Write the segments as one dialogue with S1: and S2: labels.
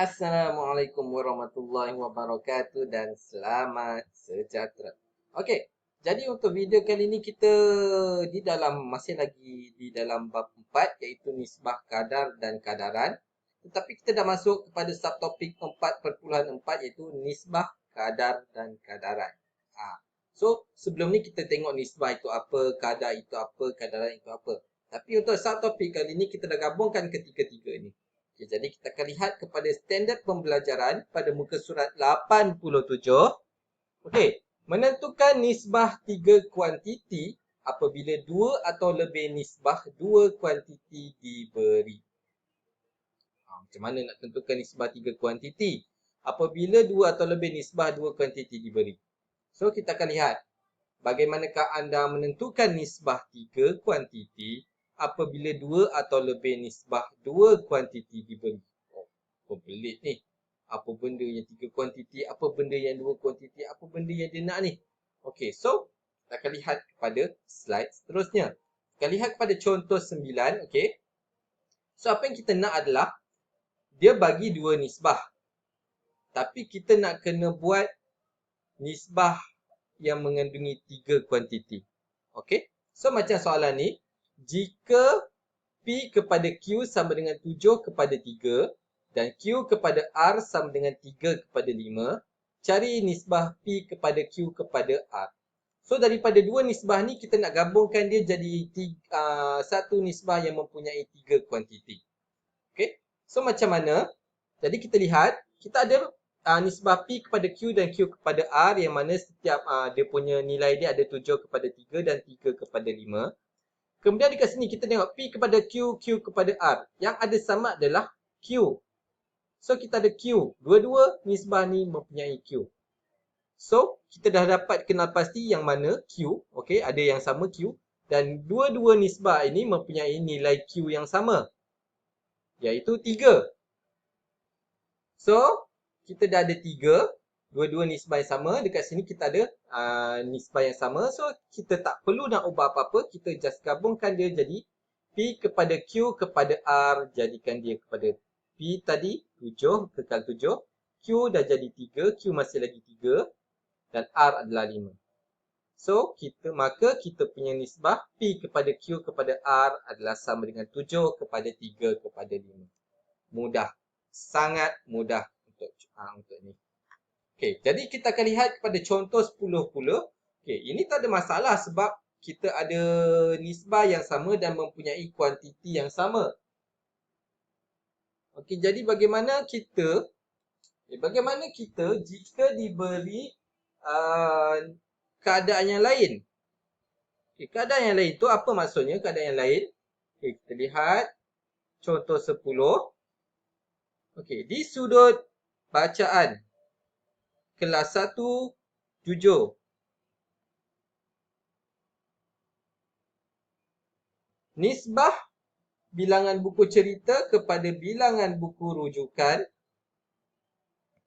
S1: Assalamualaikum warahmatullahi wabarakatuh dan selamat sejahtera. Okey, jadi untuk video kali ini kita masih lagi di dalam bab 4 iaitu nisbah kadar dan kadaran. Tetapi kita dah masuk kepada subtopik 4.4 iaitu nisbah kadar dan kadaran. So, sebelum ni kita tengok nisbah itu apa, kadar itu apa, kadaran itu apa. Tapi untuk subtopik kali ini kita dah gabungkan ketiga-tiga ni. Okay, jadi kita akan lihat kepada standard pembelajaran pada muka surat 87. Okey, menentukan nisbah tiga kuantiti apabila dua atau lebih nisbah dua kuantiti diberi. Macam mana nak tentukan nisbah tiga kuantiti apabila dua atau lebih nisbah dua kuantiti diberi? So, kita akan lihat bagaimanakah anda menentukan nisbah tiga kuantiti apabila dua atau lebih nisbah dua kuantiti diberi. Apa pelik ni? Apa benda yang tiga kuantiti, apa benda yang dua kuantiti, apa benda yang dia nak ni? Okey, so kita akan lihat kepada slide seterusnya. Kita lihat kepada contoh 9, okey. So apa yang kita nak adalah dia bagi dua nisbah. Tapi kita nak kena buat nisbah yang mengandungi tiga kuantiti. Okey. So macam soalan ni, jika P kepada Q sama dengan 7 kepada 3 dan Q kepada R sama dengan 3 kepada 5, cari nisbah P kepada Q kepada R. So daripada dua nisbah ni kita nak gabungkan dia jadi satu nisbah yang mempunyai tiga kuantiti. Okey. So macam mana? Jadi kita lihat, kita ada nisbah P kepada Q dan Q kepada R yang mana setiap dia punya nilai dia ada 7 kepada 3 dan 3 kepada 5. Kemudian dekat sini kita tengok P kepada Q, Q kepada R. Yang ada sama adalah Q. So kita ada Q. Dua-dua nisbah ni mempunyai Q. So kita dah dapat kenal pasti yang mana Q. Okey, ada yang sama Q. Dan dua-dua nisbah ini mempunyai nilai Q yang sama. Iaitu 3. So kita dah ada 3. Dua-dua nisbah yang sama. Dekat sini kita ada nisbah yang sama. So kita tak perlu nak ubah apa-apa. Kita just gabungkan dia jadi P kepada Q kepada R. Jadikan dia kepada P tadi 7, kekal 7. Q dah jadi 3. Q masih lagi 3. Dan R adalah 5. So maka kita punya nisbah P kepada Q kepada R adalah sama dengan 7 kepada 3 kepada 5. Mudah. Sangat mudah untuk ni. Okey, jadi kita akan lihat kepada contoh 10 pula. Okey, ini tak ada masalah sebab kita ada nisbah yang sama dan mempunyai kuantiti yang sama. Okey, jadi bagaimana kita jika diberi keadaan yang lain? Okey, keadaan yang lain tu apa maksudnya keadaan yang lain? Okey, kita lihat contoh 10. Okey, di sudut bacaan kelas 1, 7. Nisbah bilangan buku cerita kepada bilangan buku rujukan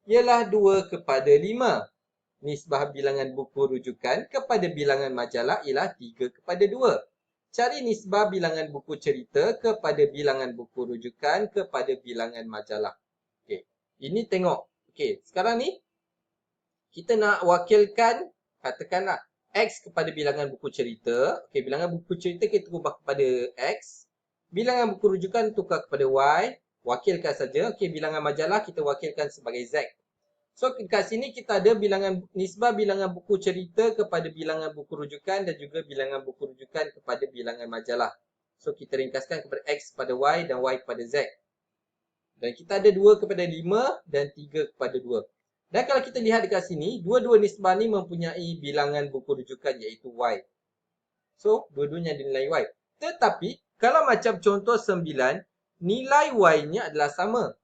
S1: ialah 2 kepada 5. Nisbah bilangan buku rujukan kepada bilangan majalah ialah 3 kepada 2. Cari nisbah bilangan buku cerita kepada bilangan buku rujukan kepada bilangan majalah. Okey, ini tengok. Okey, sekarang ni kita nak wakilkan katakanlah X kepada bilangan buku cerita. Okey, bilangan buku cerita kita ubah kepada X. Bilangan buku rujukan tukar kepada Y. Wakilkan saja. Okey, bilangan majalah kita wakilkan sebagai Z. So, kat sini kita ada nisbah bilangan buku cerita kepada bilangan buku rujukan dan juga bilangan buku rujukan kepada bilangan majalah. So, kita ringkaskan kepada X kepada Y dan Y kepada Z. Dan kita ada 2 kepada 5 dan 3 kepada 2. Dan kalau kita lihat dekat sini, dua-dua nisbah ni mempunyai bilangan buku rujukan iaitu Y. So, dua-duanya ada nilai Y. Tetapi, kalau macam contoh 9, nilai Y-nya adalah sama.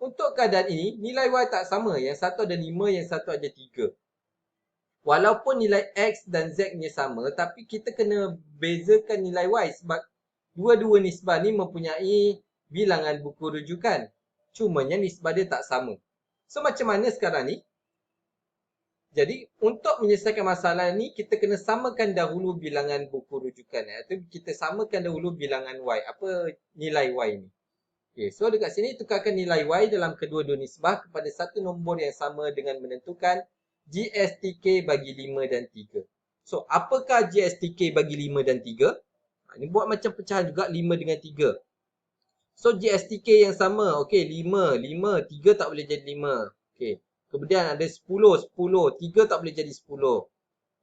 S1: Untuk keadaan ini, nilai Y tak sama. Yang satu ada 5, yang satu ada 3. Walaupun nilai X dan Z-nya sama, tapi kita kena bezakan nilai Y sebab dua-dua nisbah ni mempunyai bilangan buku rujukan. Cumanya nisbah dia tak sama. So, macam mana sekarang ni? Jadi, untuk menyelesaikan masalah ni, kita kena samakan dahulu bilangan buku rujukan. Iaitu kita samakan dahulu bilangan Y. Apa nilai Y ni? Okay, so dekat sini tukarkan nilai Y dalam kedua-dua nisbah kepada satu nombor yang sama dengan menentukan GSTK bagi 5 dan 3. So, apakah GSTK bagi 5 dan 3? Ini buat macam pecahan juga 5 dengan 3. So, GSTK yang sama. Okey, 5, 5, 3 tak boleh jadi 5. Okey. Kemudian ada 10, 10, 3 tak boleh jadi 10.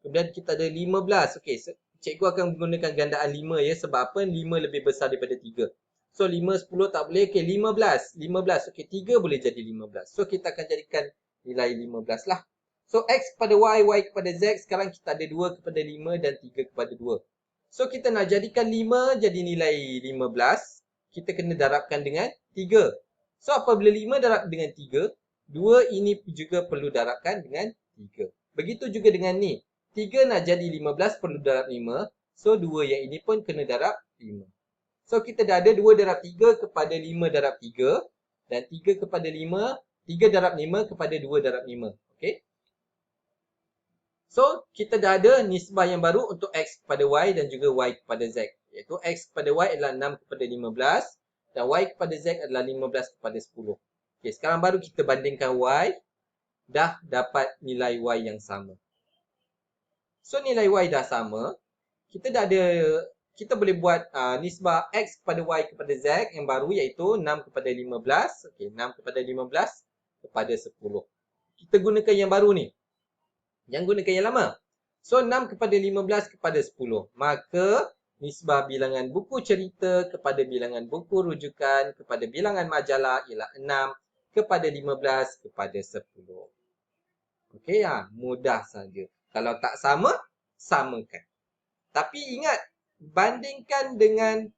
S1: Kemudian kita ada 15. Okey, cikgu akan menggunakan gandaan 5 ya. Sebab apa? 5 lebih besar daripada 3. So, 5, 10 tak boleh. Okey, 15. 15. Okey, 3 boleh jadi 15. So, kita akan jadikan nilai 15 lah. So, X kepada Y, Y kepada Z. Sekarang kita ada 2 kepada 5 dan 3 kepada 2. So, kita nak jadikan 5 jadi nilai 15. Kita kena darabkan dengan 3. So, apabila 5 darab dengan 3, 2 ini juga perlu darabkan dengan 3. Begitu juga dengan ni. 3 nak jadi 15 perlu darab 5. So, 2 yang ini pun kena darab 5. So, kita dah ada 2 darab 3 kepada 5 darab 3. Dan 3 kepada 5, 3 darab 5 kepada 2 darab 5. Okay. So, kita dah ada nisbah yang baru untuk X kepada Y dan juga Y kepada Z. Iaitu X kepada Y adalah 6 kepada 15. Dan Y kepada Z adalah 15 kepada 10. Okay, sekarang baru kita bandingkan Y. Dah dapat nilai Y yang sama. So, nilai Y dah sama. Kita dah ada, kita boleh buat nisbah X kepada Y kepada Z yang baru iaitu 6 kepada 15. Okay, 6 kepada 15 kepada 10. Kita gunakan yang baru ni. Yang gunakan yang lama. So, 6 kepada 15 kepada 10. Maka, nisbah bilangan buku cerita kepada bilangan buku rujukan kepada bilangan majalah ialah 6 kepada 15 kepada 10. Okey, mudah saja. Kalau tak sama, samakan. Tapi ingat, bandingkan dengan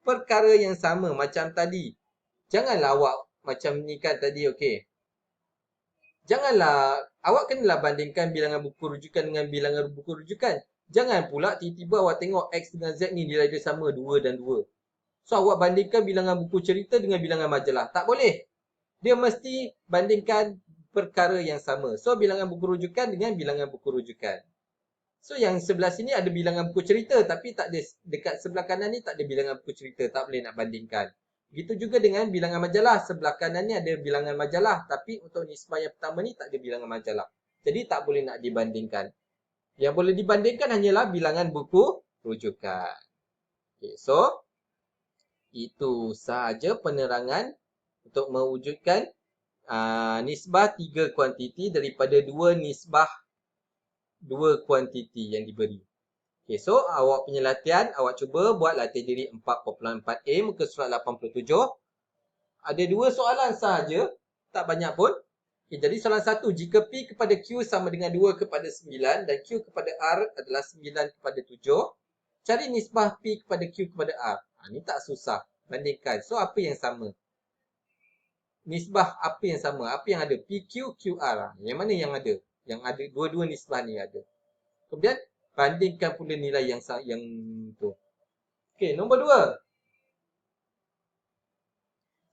S1: perkara yang sama macam tadi. Janganlah awak macam ni kan tadi, okey. Janganlah, awak kenalah bandingkan bilangan buku rujukan dengan bilangan buku rujukan. Jangan pula tiba-tiba awak tengok X dengan Z ni nilai dia sama 2 dan 2. So, awak bandingkan bilangan buku cerita dengan bilangan majalah. Tak boleh. Dia mesti bandingkan perkara yang sama. So, bilangan buku rujukan dengan bilangan buku rujukan. So, yang sebelah sini ada bilangan buku cerita. Tapi tak ada, dekat sebelah kanan ni tak ada bilangan buku cerita. Tak boleh nak bandingkan. Begitu juga dengan bilangan majalah. Sebelah kanan ni ada bilangan majalah. Tapi untuk nisbah yang pertama ni tak ada bilangan majalah. Jadi tak boleh nak dibandingkan. Yang boleh dibandingkan hanyalah bilangan buku rujukan. Okay, so itu sahaja penerangan untuk mewujudkan nisbah 3 kuantiti daripada 2 nisbah 2 kuantiti yang diberi. Okay, so awak punya latihan, awak cuba buat latihan diri 4.4a muka surat 87. Ada 2 soalan sahaja, tak banyak pun. Okay, jadi soalan 1, jika P kepada Q sama dengan 2 kepada 9 dan Q kepada R adalah 9 kepada 7, cari nisbah P kepada Q kepada R. Ni tak susah, bandingkan. So, apa yang sama? Nisbah apa yang sama? Apa yang ada? PQ, QR. Yang mana yang ada? Yang ada dua-dua nisbah ni ada. Kemudian, bandingkan pula nilai yang tu. Okey, nombor 2.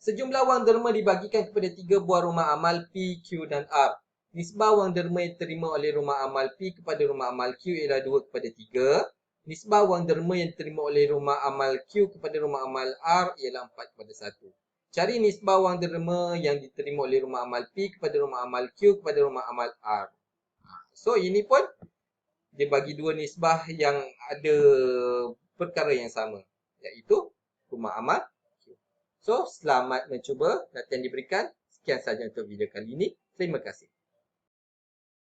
S1: Sejumlah wang derma dibagikan kepada 3 buah rumah amal P, Q dan R. Nisbah wang derma yang diterima oleh rumah amal P kepada rumah amal Q ialah 2 kepada 3. Nisbah wang derma yang diterima oleh rumah amal Q kepada rumah amal R ialah 4 kepada 1. Cari nisbah wang derma yang diterima oleh rumah amal P kepada rumah amal Q kepada rumah amal R. So, ini pun dia bagi 2 nisbah yang ada perkara yang sama, iaitu rumah amal Q. So, selamat mencuba. Latihan diberikan. Sekian sahaja untuk video kali ini. Terima kasih.